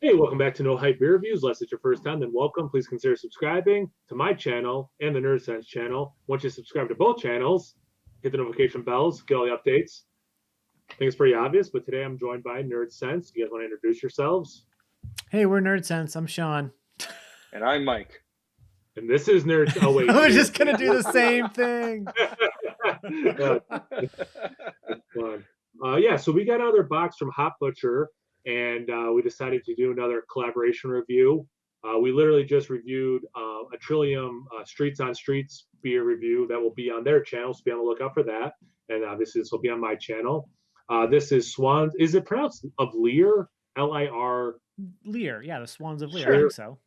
Hey, welcome back to No Hype Beer Reviews. Unless it's your first time, then welcome. Please consider subscribing to my channel and the Nerdsense channel. Once you subscribe to both channels, hit the notification bells, get all the updates. I think it's pretty obvious, but today I'm joined by Nerdsense. You guys want to introduce yourselves? Hey, we're Nerdsense. I'm Sean. And I'm Mike. And this is Nerd. Oh, wait. We're just going to do the same thing. Yeah, so we got another box from Hop Butcher, and we decided to do another collaboration review. We literally just reviewed a Trillium Streets on Streets beer review that will be on their channel, so be on the lookout for that. And obviously, this will be on my channel. This is Swans. Is it pronounced of Lear? L-I-R? Lear. Yeah, the Swans of Lear. Sure. I think so.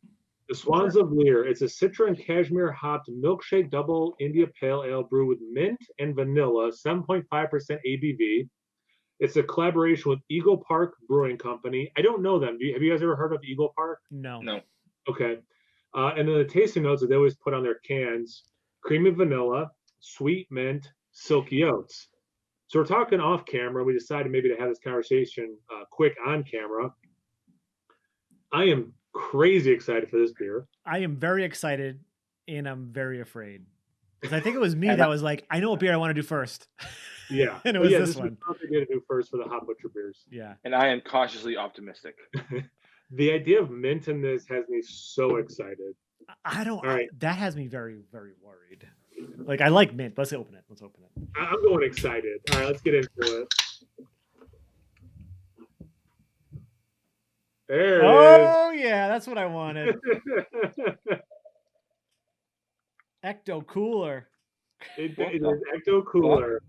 The Swans of Lear. It's a Citra and Cashmere hopped milkshake double India Pale Ale brewed with mint and vanilla, 7.5% ABV. It's a collaboration with Eagle Park Brewing Company. I don't know them. Have you guys ever heard of Eagle Park? No. Okay. And then the tasting notes that they always put on their cans: creamy vanilla, sweet mint, silky oats. So we're talking off camera. We decided maybe to have this conversation quick on camera. I am crazy excited for this beer. I am very excited and I'm very afraid. Because I think it was me that was like, I know what beer I want to do first. Yeah. And it was this one. Was something to do first for the Hop Butcher beers. Yeah. And I am cautiously optimistic. The idea of mint in this has me so excited. That has me very, very worried. Like, I like mint. Let's open it. I'm going excited. All right, let's get into it. There it is. Oh, yeah, that's what I wanted. Ecto Cooler. It is Ecto Cooler.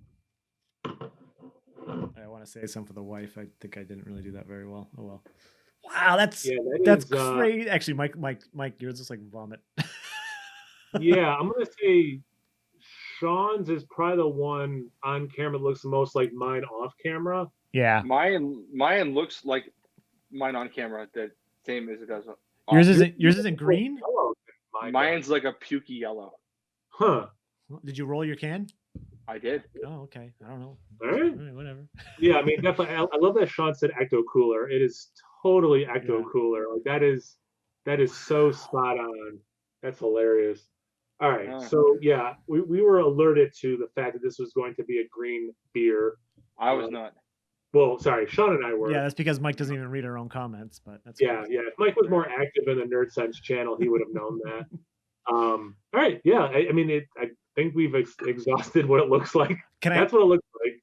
I want to say something for the wife. I think I didn't really do that very well. Oh well. Wow, that's crazy. Actually, Mike, yours is like vomit. Yeah, I'm gonna say Sean's is probably the one on camera that looks the most like mine off camera. Yeah. Mine looks like mine on camera, the same as it does. Yours isn't green? Mine's like a pukey yellow. Huh. Did you roll your can? I did. Oh, okay. I don't know. All right, whatever. Yeah, I mean, definitely. I love that Sean said Ecto Cooler. It is totally Ecto Cooler. Like that is so spot on. That's hilarious. All right, so yeah, we were alerted to the fact that this was going to be a green beer. I was not. Well, sorry, Sean and I were. Yeah, that's because Mike doesn't even read our own comments, but that's yeah. If Mike was more active in the Nerdsense channel, he would have known that. All right, yeah. I mean, I think we've exhausted what it looks like. That's what it looks like.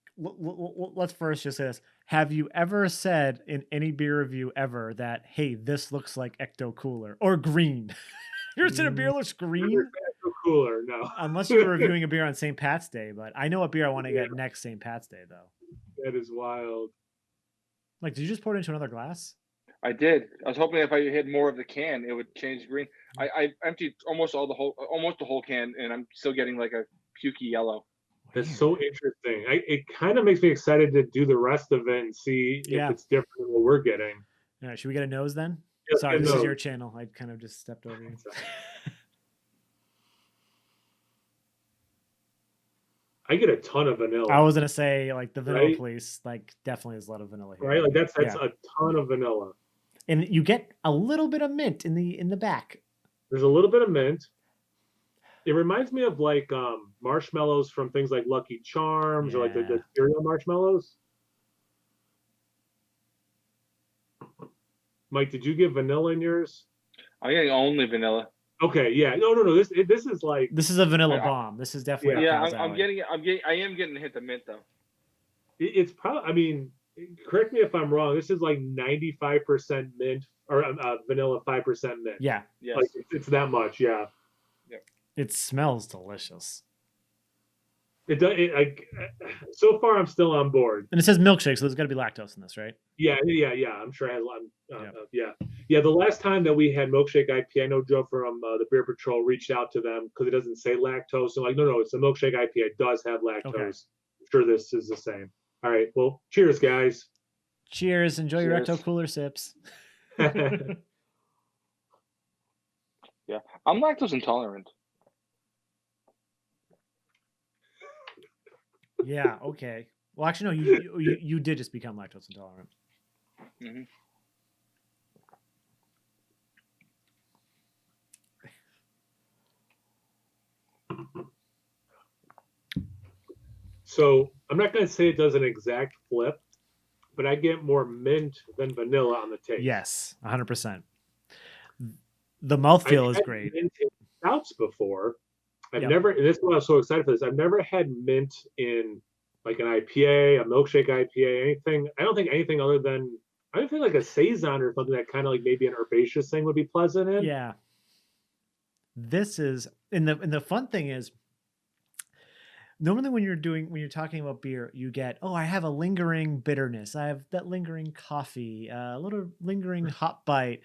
Let's first just say this. Have you ever said in any beer review ever that, hey, this looks like Ecto Cooler or green? You ever said a beer looks green? Ecto Cooler, no. Unless you were reviewing a beer on St. Pat's Day, but I know what beer I want to get next St. Pat's Day, though. That is wild. Like, did you just pour it into another glass? I did. I was hoping if I had more of the can, it would change green. I emptied almost the whole can, and I'm still getting like a pukey yellow. That's so interesting. It kind of makes me excited to do the rest of it and see if it's different than what we're getting. All right, should we get a nose then? Yes, sorry, this is your channel. I kind of just stepped over you. I get a ton of vanilla. I was gonna say like the vanilla police, like definitely is a lot of vanilla here. Right, like that's a ton of vanilla. And you get a little bit of mint in the back. There's a little bit of mint. It reminds me of like marshmallows from things like Lucky Charms or like the cereal marshmallows. Mike, did you get vanilla in yours? I'm getting only vanilla. Okay, yeah, no. This is like a vanilla bomb. This is definitely I am getting a hit of mint though. It's probably. I mean, correct me if I'm wrong. This is like 95% mint or vanilla, 5% mint. Yeah, yes. Like it's that much. Yeah. Yep. It smells delicious. It does. So far, I'm still on board. And it says milkshake, so there's got to be lactose in this, right? Yeah. I'm sure it has a lot. Yeah. The last time that we had milkshake IPA, I know Joe from the Beer Patrol reached out to them because it doesn't say lactose. So like, no, it's a milkshake IPA. It does have lactose. Okay. I'm sure this is the same. All right. Well, cheers, guys. Cheers. Enjoy your Ecto Cooler sips. Yeah, I'm lactose intolerant. Yeah. Okay. Well, actually, no. You did just become lactose intolerant. Mm-hmm. So I'm not going to say it does an exact flip, but I get more mint than vanilla on the taste. Yes, 100%. The I've mouthfeel is had great. mint in stouts before. I've Yep. never, and this is why I was so excited for this. I've never had mint in like an IPA, a milkshake IPA, anything. I don't think anything other than I don't think like a saison or something that kind of like maybe an herbaceous thing would be pleasant in. Yeah. This is, and the fun thing is, normally when you're talking about beer, you get, oh, I have a lingering bitterness. I have that lingering coffee, a little lingering hop bite.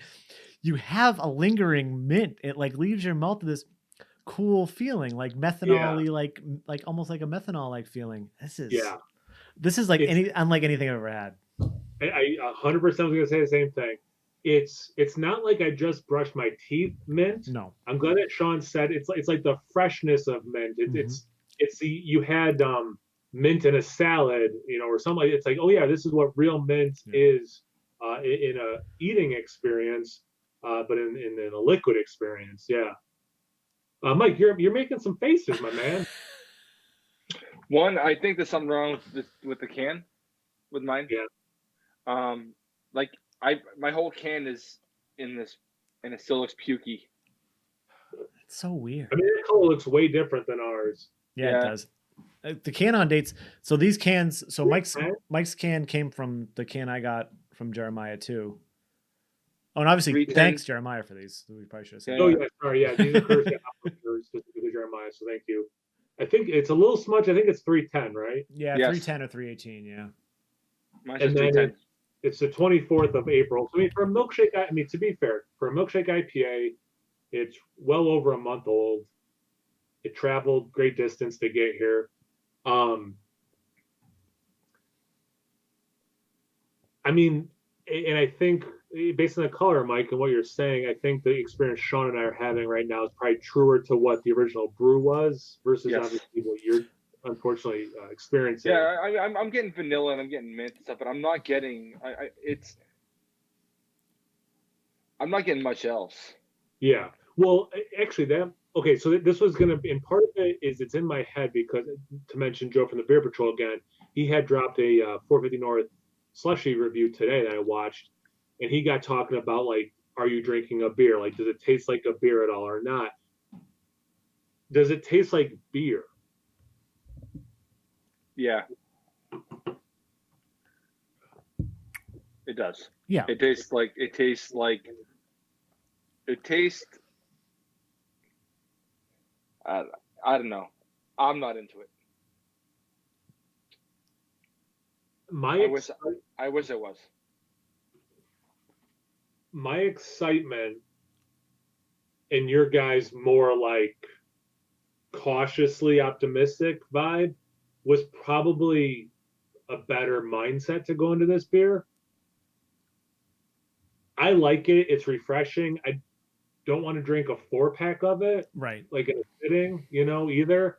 You have a lingering mint. It like leaves your mouth with this cool feeling, like methanol-y, like almost like a methanol-like feeling. Yeah, This is like it's unlike anything I've ever had. I 100% was gonna say the same thing. It's not like I just brushed my teeth mint. No. I'm glad that Sean said it's like the freshness of mint. It's the you had mint in a salad, or something like it's like, oh yeah, this is what real mint is in a eating experience, but in a liquid experience, yeah. Mike, you're making some faces, my man. One, I think there's something wrong with the can, with mine. Yeah. Like my whole can is in this, and it still looks pukey. It's so weird. I mean, the color looks way different than ours. Yeah, it does. The can on dates. So these cans. So Mike's can came from the can I got from Jeremiah too. Oh, and obviously, thanks Jeremiah for these. We probably should have said. Oh yeah, sorry, yeah. These are specifically Jeremiah, so thank you. I think it's a little smudge. I think it's 310, right? Yeah, yes. 310 or 318. Yeah. Mine's just 310. It's the 24th of April. So, I mean, for a milkshake, to be fair, for a milkshake IPA, it's well over a month old. It traveled great distance to get here. I mean, and I think based on the color, Mike, and what you're saying, I think the experience Sean and I are having right now is probably truer to what the original brew was versus obviously what you're unfortunately experiencing. Yeah, I'm getting vanilla and I'm getting mint and stuff, but I'm not getting I'm not getting much else. Yeah. Well, actually, okay. So this was going to be, and part of it is it's in my head because to mention Joe from the Beer Patrol again, he had dropped a 450 North slushy review today that I watched, and he got talking about like, are you drinking a beer? Like, does it taste like a beer at all or not? Does it taste like beer? Yeah. It does. Yeah. It tastes like I don't know. I'm not into it. I wish it was. My excitement and your guys' more like cautiously optimistic vibe was probably a better mindset to go into this beer. I like it. It's refreshing. I don't want to drink a 4-pack of it. Right. Like in a sitting, either.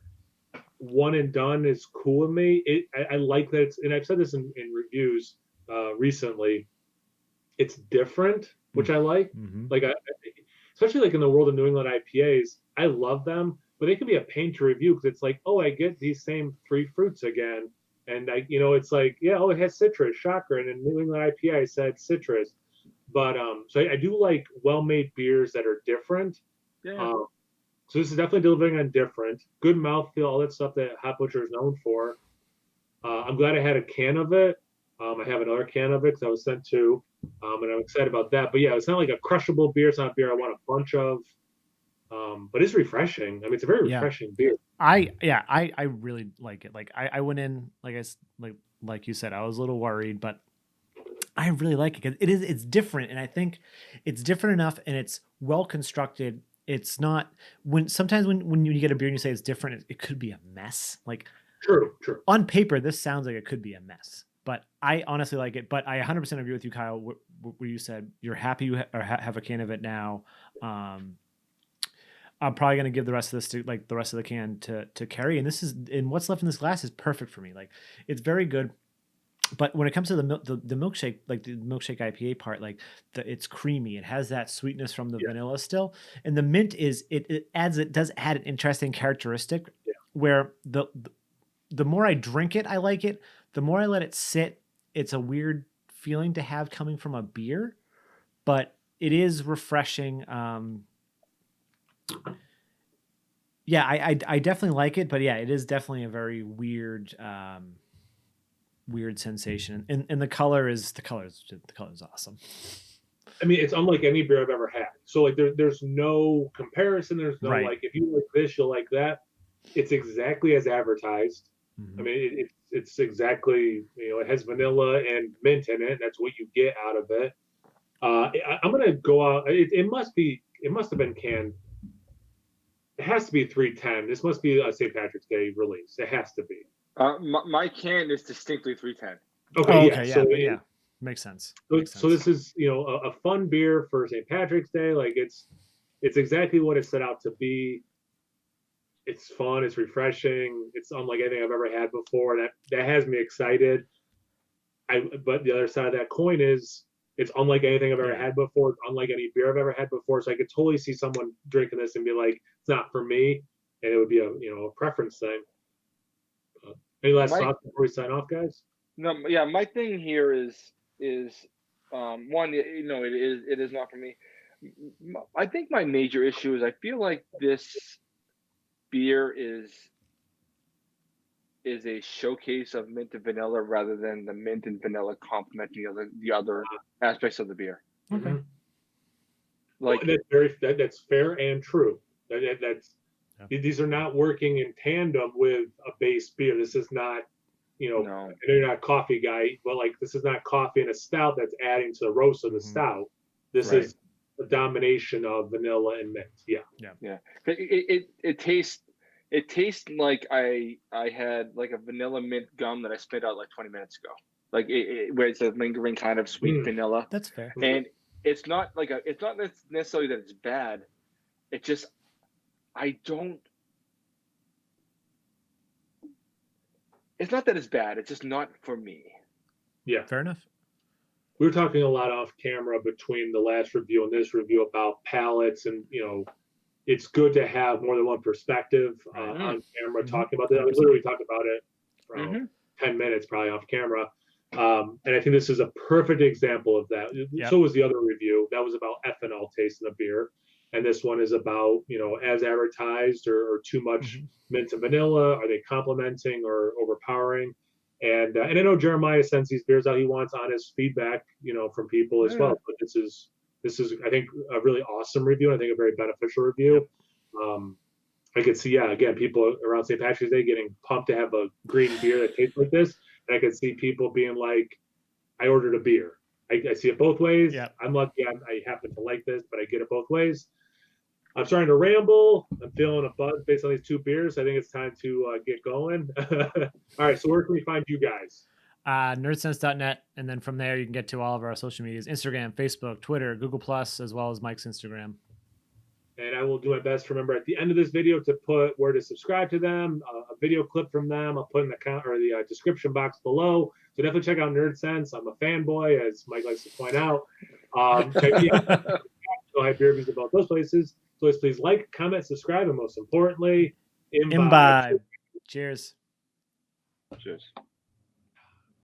One and done is cool with me. I like that and I've said this in reviews recently. It's different, which I like. Mm-hmm. Like, especially like in the world of New England IPAs, I love them, but they can be a pain to review because it's like, oh, I get these same 3 fruits again, and it's like, yeah, oh, it has citrus, shocker, and in New England IPA I said citrus, but so I do like well-made beers that are different. Yeah. So this is definitely delivering on different, good mouthfeel, all that stuff that Hop Butcher is known for. I'm glad I had a can of it. I have another can of it because I was sent 2, and I'm excited about that. But yeah, it's not like a crushable beer. It's not a beer I want a bunch of, but it's refreshing. I mean, it's a very refreshing beer. I really like it. Like I went in, like you said, I was a little worried, but I really like it because it's different, and I think it's different enough, and it's well constructed. It's not sometimes when you get a beer and you say it's different, it could be a mess. Like true. On paper, this sounds like it could be a mess, but I honestly like it. But I 100% agree with you, Kyle, where you said you're happy you have a can of it now. I'm probably gonna give the rest of this to the rest of the can to Carrie, and what's left in this glass is perfect for me. Like it's very good. But when it comes to the milkshake, like the milkshake IPA part, like it's creamy. It has that sweetness from the vanilla still, and the mint is it does add an interesting characteristic where the more I drink it, I like it. The more I let it sit, it's a weird feeling to have coming from a beer, but it is refreshing. Yeah, I definitely like it, but yeah, it is definitely a very weird weird sensation. And the color is awesome. I mean, it's unlike any beer I've ever had. So like there's no comparison. There's no Right. like if you like this, you'll like that. It's exactly as advertised. I mean, it's exactly, it has vanilla and mint in it. That's what you get out of it. I'm gonna go out. It must have been canned. It has to be 310. This must be a St. Patrick's Day release. It has to be. My can is distinctly 310. Okay, okay, so yeah, makes sense. So this is a fun beer for St. Patrick's Day. Like it's exactly what it set out to be. It's fun. It's refreshing. It's unlike anything I've ever had before. That has me excited. But the other side of that coin is it's unlike anything I've ever had before. It's unlike any beer I've ever had before. So I could totally see someone drinking this and be like, it's not for me, and it would be a preference thing. Any last thoughts before we sign off, guys? No, yeah, my thing here is one, it is not for me. I think my major issue is I feel like this beer is a showcase of mint and vanilla rather than the mint and vanilla complementing the other aspects of the beer. Okay. Like that's fair and true. These are not working in tandem with a base beer. This is not, no. I know you're not a coffee guy, but like this is not coffee and a stout that's adding to the roast of the stout. This is a domination of vanilla and mint. Yeah. It tastes like I had like a vanilla mint gum that I spit out like 20 minutes ago. Like where it's a lingering kind of sweet vanilla. That's fair. And it's not necessarily that it's bad. It just it's not that it's bad. It's just not for me. Yeah. Fair enough. We were talking a lot off camera between the last review and this review about palates, and it's good to have more than one perspective on camera talking about that. We literally talked about it for 10 minutes probably off camera. And I think this is a perfect example of that. So was the other review. That was about ethanol taste in the beer. And this one is about, as advertised or too much mint and vanilla. Are they complementing or overpowering? And I know Jeremiah sends these beers out. He wants honest feedback, from people as well. But this is, I think, a really awesome review. I think a very beneficial review. I could see, again, people around St. Patrick's Day getting pumped to have a green beer that tastes like this. And I could see people being like, I ordered a beer. I see it both ways. I'm lucky I happen to like this, but I get it both ways. I'm starting to ramble. I'm feeling a buzz based on these two beers. I think it's time to get going. All right, so where can we find you guys? Nerdsense.net, and then from there you can get to all of our social medias: Instagram, Facebook, Twitter, Google+, as well as Mike's Instagram. And I will do my best to remember at the end of this video to put where to subscribe to them, a video clip from them. I'll put in the description box below. So definitely check out Nerdsense. I'm a fanboy, as Mike likes to point out. Check me out. I have beer reviews about those places. So please like, comment, subscribe, and most importantly, imbibe. Cheers. Cheers.